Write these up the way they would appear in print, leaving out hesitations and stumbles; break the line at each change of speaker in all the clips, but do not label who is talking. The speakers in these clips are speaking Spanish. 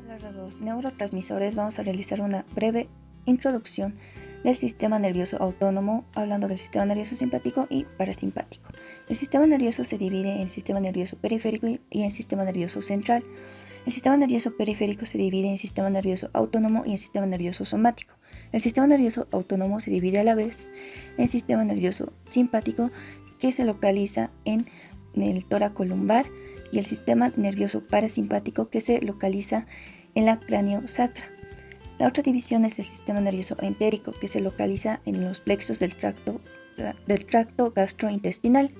Hablar de los neurotransmisores, vamos a realizar una breve introducción del sistema nervioso autónomo, hablando del sistema nervioso simpático y parasimpático. El sistema nervioso se divide en sistema nervioso periférico y en sistema nervioso central. El sistema nervioso periférico se divide en sistema nervioso autónomo y en sistema nervioso somático. El sistema nervioso autónomo se divide a la vez en sistema nervioso simpático, que se localiza en el tórax lumbar, y el sistema nervioso parasimpático, que se localiza en la cráneo-sacra. La otra división es el sistema nervioso entérico, que se localiza en los plexos del tracto gastrointestinal.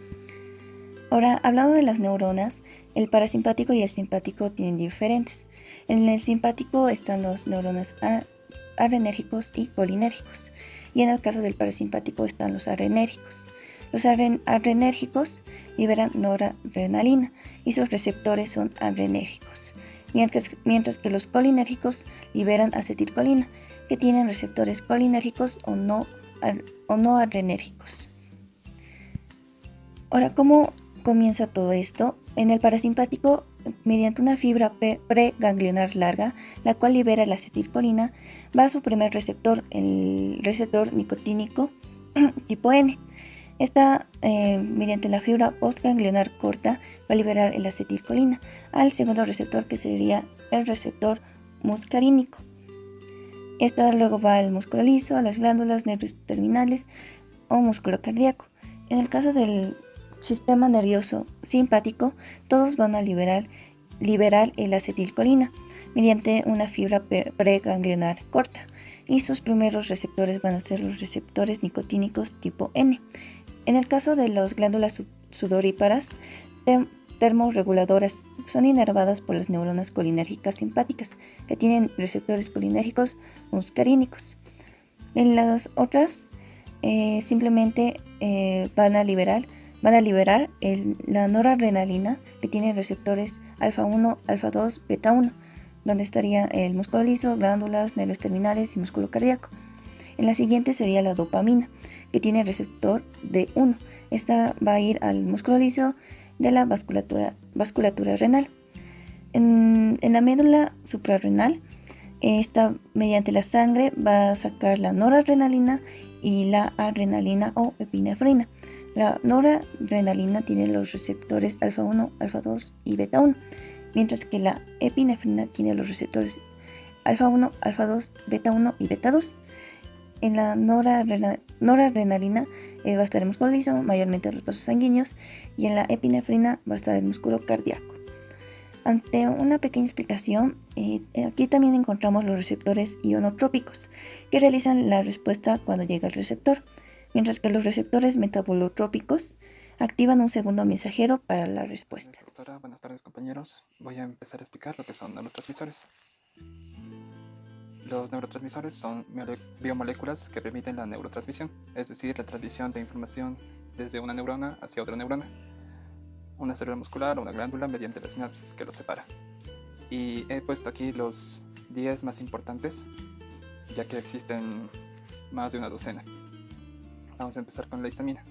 Ahora, hablando de las neuronas, el parasimpático y el simpático tienen diferentes. En el simpático están los neuronas adrenérgicos y colinérgicos, y en el caso del parasimpático están los adrenérgicos. Los adrenérgicos liberan noradrenalina y sus receptores son adrenérgicos, mientras que los colinérgicos liberan acetilcolina, que tienen receptores colinérgicos o no adrenérgicos. Ahora, ¿cómo comienza todo esto? En el parasimpático, mediante una fibra preganglionar larga, la cual libera la acetilcolina, va a su primer receptor, el receptor nicotínico tipo N. Esta, mediante la fibra postganglionar corta, va a liberar el acetilcolina al segundo receptor, que sería el receptor muscarínico. Esta luego va al músculo liso, a las glándulas, nervios terminales o músculo cardíaco. En el caso del sistema nervioso simpático, todos van a liberar el acetilcolina mediante una fibra preganglionar corta, y sus primeros receptores van a ser los receptores nicotínicos tipo N. En el caso de las glándulas sudoríparas termorreguladoras, son inervadas por las neuronas colinérgicas simpáticas, que tienen receptores colinérgicos muscarínicos. En las otras, simplemente van a liberar la noradrenalina, que tiene receptores alfa 1, alfa 2, beta 1, donde estaría el músculo liso, glándulas, nervios terminales y músculo cardíaco. En la siguiente sería la dopamina, que tiene receptor D1. Esta va a ir al músculo liso de la vasculatura renal. En la médula suprarrenal, esta mediante la sangre va a sacar la noradrenalina y la adrenalina o epinefrina. La noradrenalina tiene los receptores alfa 1, alfa 2 y beta 1, mientras que la epinefrina tiene los receptores alfa 1, alfa 2, beta 1 y beta 2. En la noradrenalina va a estar el músculo liso, mayormente los vasos sanguíneos, y en la epinefrina va a estar el músculo cardíaco. Ante una pequeña explicación, aquí también encontramos los receptores ionotrópicos, que realizan la respuesta cuando llega el receptor, mientras que los receptores metabolotrópicos activan un segundo mensajero para la respuesta.
Doctora, buenas tardes, compañeros. Voy a empezar a explicar lo que son neurotransmisores. Los neurotransmisores son biomoléculas que permiten la neurotransmisión, es decir, la transmisión de información desde una neurona hacia otra neurona, una célula muscular o una glándula, mediante la sinapsis que los separa. Y he puesto aquí los 10 más importantes, ya que existen más de una docena. Vamos a empezar con la histamina.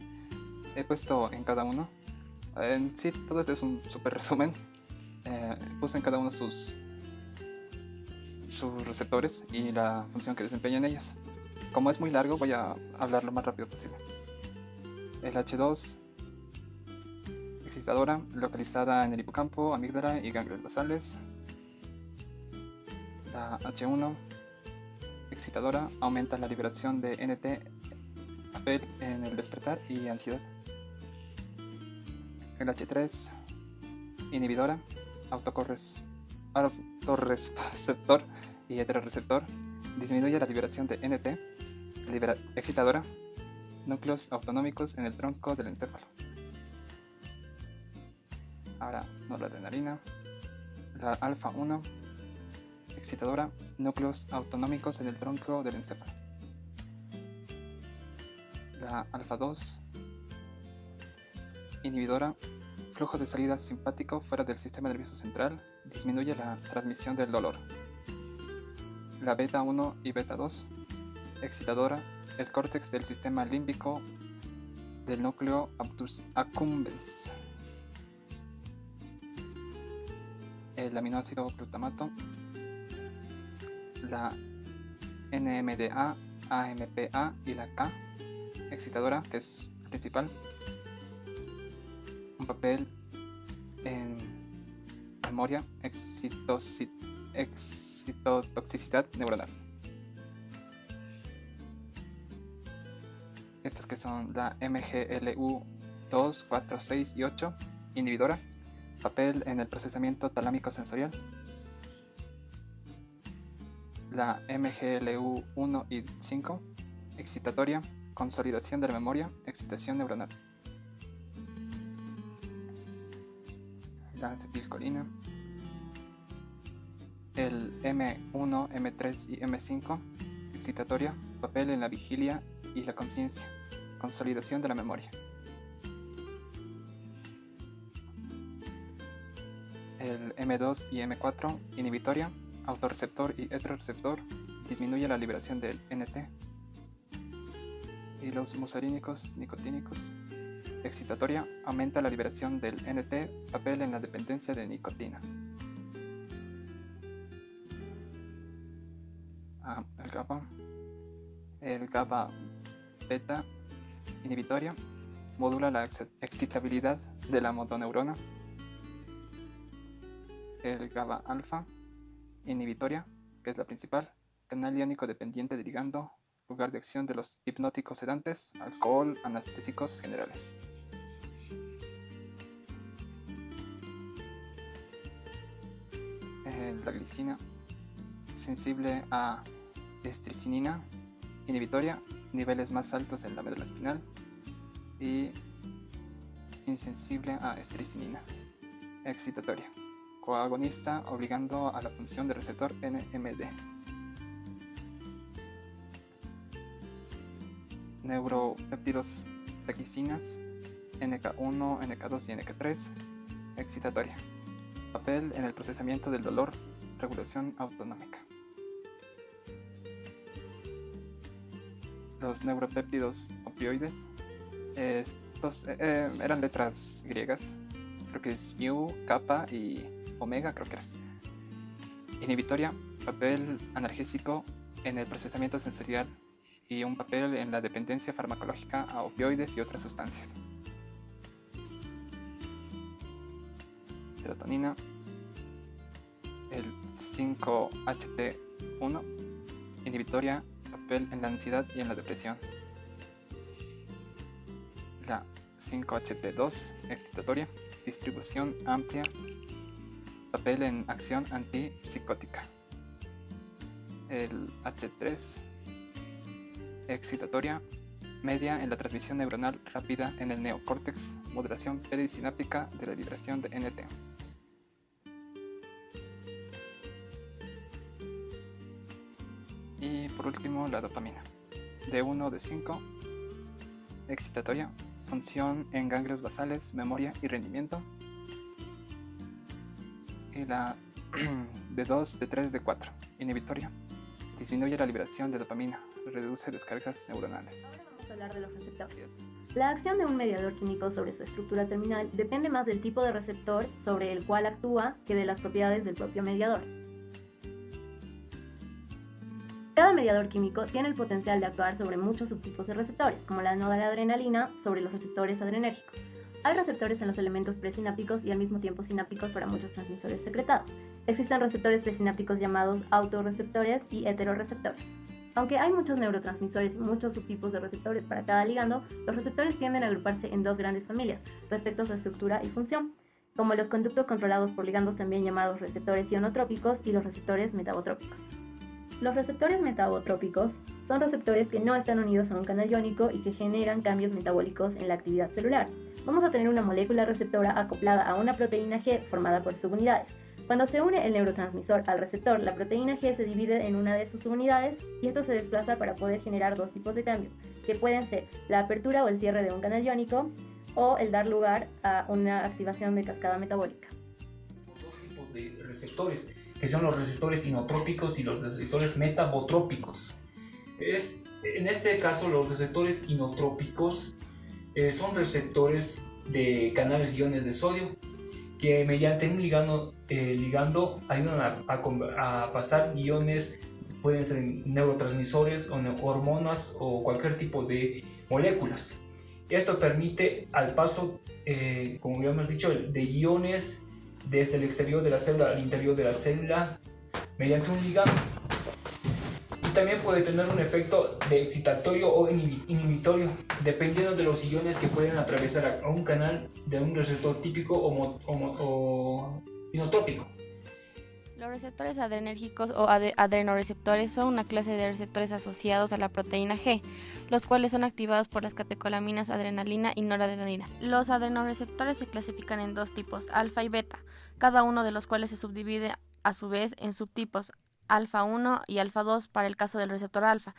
He puesto en cada uno, en sí todo esto es un súper resumen, puse en cada uno sus receptores y la función que desempeñan ellos. Como es muy largo, voy a hablar lo más rápido posible. El H2, excitadora, localizada en el hipocampo, amígdala y ganglios basales. La H1, excitadora, aumenta la liberación de NT, papel en el despertar y ansiedad. El H3, inhibidora, autorreceptor y heteroreceptor, disminuye la liberación de NT, excitadora, núcleos autonómicos en el tronco del encéfalo. Ahora, noradrenalina, la alfa 1, excitadora, núcleos autonómicos en el tronco del encéfalo. La alfa 2, inhibidora, flujo de salida simpático fuera del sistema nervioso central, disminuye la transmisión del dolor. La beta 1 y beta 2, excitadora, el córtex del sistema límbico del núcleo accumbens. El aminoácido glutamato la NMDA, AMPA y la K excitadora, que es principal. Un papel en memoria, excitotoxicidad neuronal. Estas que son la MGLU 2, 4, 6 y 8, inhibidora, papel en el procesamiento talámico sensorial. La MGLU 1 y 5, excitatoria, consolidación de la memoria, excitación neuronal. La acetilcolina, el M1, M3 y M5, excitatoria, papel en la vigilia y la conciencia, consolidación de la memoria. El M2 y M4, inhibitoria, autorreceptor y heteroreceptor, disminuye la liberación del NT. Y los musarínicos nicotínicos, excitatoria, aumenta la liberación del NT, papel en la dependencia de nicotina. El GABA beta, inhibitoria, modula la excitabilidad de la motoneurona. El GABA alfa, inhibitoria, que es la principal, canal iónico dependiente de ligando, lugar de acción de los hipnóticos sedantes, alcohol, anestésicos generales. La glicina, sensible a estricinina, inhibitoria, niveles más altos en la médula espinal, y insensible a estricinina, excitatoria, coagonista, obligando a la función del receptor NMD. Neuropéptidos taquicinas, NK1, NK2 y NK3, excitatoria, papel en el procesamiento del dolor, regulación autonómica. Los neuropéptidos opioides, estos eran letras griegas, creo que es mu, kappa y omega, creo que era. Inhibitoria, papel analgésico en el procesamiento sensorial y un papel en la dependencia farmacológica a opioides y otras sustancias. Serotonina, el 5-HT1, inhibitoria, papel en la ansiedad y en la depresión. La 5-HT2, excitatoria, distribución amplia, papel en acción antipsicótica. El H3, excitatoria, media en la transmisión neuronal rápida en el neocórtex, modulación perisináptica de la liberación de NT. Y por último, la dopamina, D1, D5, excitatoria, función en ganglios basales, memoria y rendimiento. Y la D2, D3, D4, inhibitoria, disminuye la liberación de dopamina, reduce descargas neuronales.
Ahora vamos a hablar de los receptores. La acción de un mediador químico sobre su estructura terminal depende más del tipo de receptor sobre el cual actúa que de las propiedades del propio mediador. Cada mediador químico tiene el potencial de actuar sobre muchos subtipos de receptores, como la noradrenalina sobre los receptores adrenérgicos. Hay receptores en los elementos presinápticos y al mismo tiempo sinápticos para muchos transmisores secretados. Existen receptores presinápticos llamados autorreceptores y heteroreceptores. Aunque hay muchos neurotransmisores y muchos subtipos de receptores para cada ligando, los receptores tienden a agruparse en dos grandes familias respecto a su estructura y función, como los conductos controlados por ligandos también llamados receptores ionotrópicos y los receptores metabotrópicos. Los receptores metabotrópicos son receptores que no están unidos a un canal iónico y que generan cambios metabólicos en la actividad celular. Vamos a tener una molécula receptora acoplada a una proteína G formada por subunidades. Cuando se une el neurotransmisor al receptor, la proteína G se divide en una de sus subunidades y esto se desplaza para poder generar dos tipos de cambios, que pueden ser la apertura o el cierre de un canal iónico o el dar lugar a una activación de cascada metabólica.
Dos tipos de receptores, que son los receptores inotrópicos y los receptores metabotrópicos. En este caso, los receptores inotrópicos son receptores de canales iones de sodio que mediante un ligando ayudan a pasar iones pueden ser neurotransmisores o hormonas o cualquier tipo de moléculas. Esto permite al paso, como ya hemos dicho, de iones desde el exterior de la célula al interior de la célula mediante un ligando. Y también puede tener un efecto de excitatorio o inhibitorio, dependiendo de los iones que pueden atravesar a un canal de un receptor típico o inotrópico.
Los receptores adrenérgicos o adrenoreceptores son una clase de receptores asociados a la proteína G, los cuales son activados por las catecolaminas adrenalina y noradrenalina. Los adrenoreceptores se clasifican en dos tipos, alfa y beta, cada uno de los cuales se subdivide a su vez en subtipos alfa 1 y alfa 2 para el caso del receptor alfa,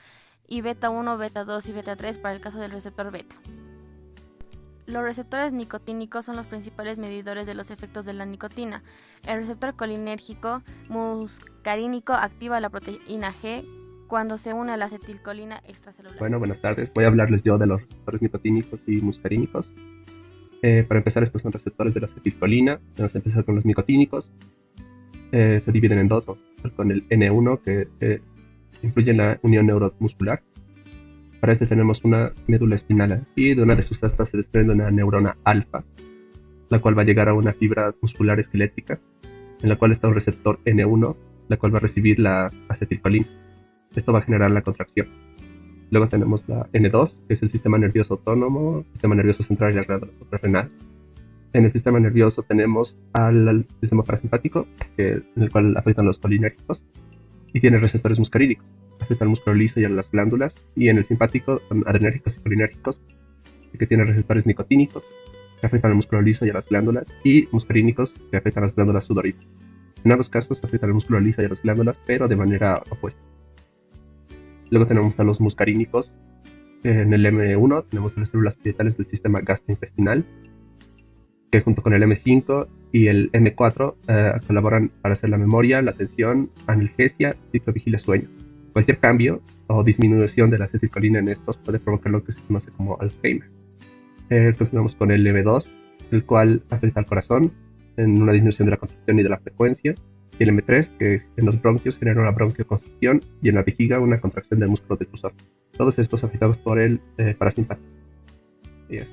y beta 1, beta 2 y beta 3 para el caso del receptor beta. Los receptores nicotínicos son los principales medidores de los efectos de la nicotina. El receptor colinérgico muscarínico activa la proteína G cuando se une a la acetilcolina extracelular.
Bueno, buenas tardes. Voy a hablarles yo de los receptores nicotínicos y muscarínicos. Para empezar, estos son receptores de la acetilcolina. Vamos a empezar con los nicotínicos. Se dividen en dos. Vamos a empezar con el N1, que influye en la unión neuromuscular. Para este tenemos una médula espinal y de una de sus astas se desprende una neurona alfa, la cual va a llegar a una fibra muscular esquelética, en la cual está un receptor N1, la cual va a recibir la acetilcolina. Esto va a generar la contracción. Luego tenemos la N2, que es el sistema nervioso autónomo, sistema nervioso central y la glándula suprarrenal. En el sistema nervioso tenemos al sistema parasimpático, en el cual afectan los colinérgicos, y tiene receptores muscarínicos. Afecta al músculo liso y a las glándulas, y en el simpático son adrenérgicos y colinérgicos, que tienen receptores nicotínicos, que afectan al músculo liso y a las glándulas, y muscarínicos, que afectan a las glándulas sudoríparas. En ambos casos afectan al músculo liso y a las glándulas, pero de manera opuesta. Luego tenemos a los muscarínicos. En el M1 tenemos las células pietales del sistema gastrointestinal, que junto con el M5 y el M4 colaboran para hacer la memoria, la atención, analgesia, ciclo vigilia-sueño. Cualquier cambio o disminución de la acetilcolina en estos puede provocar lo que se conoce como Alzheimer. Continuamos con el M2, el cual afecta al corazón en una disminución de la contracción y de la frecuencia, y el M3, que en los bronquios genera una bronquioconstricción, y en la vejiga una contracción del músculo detrusor. Todos estos afectados por el parasimpático. Y eso.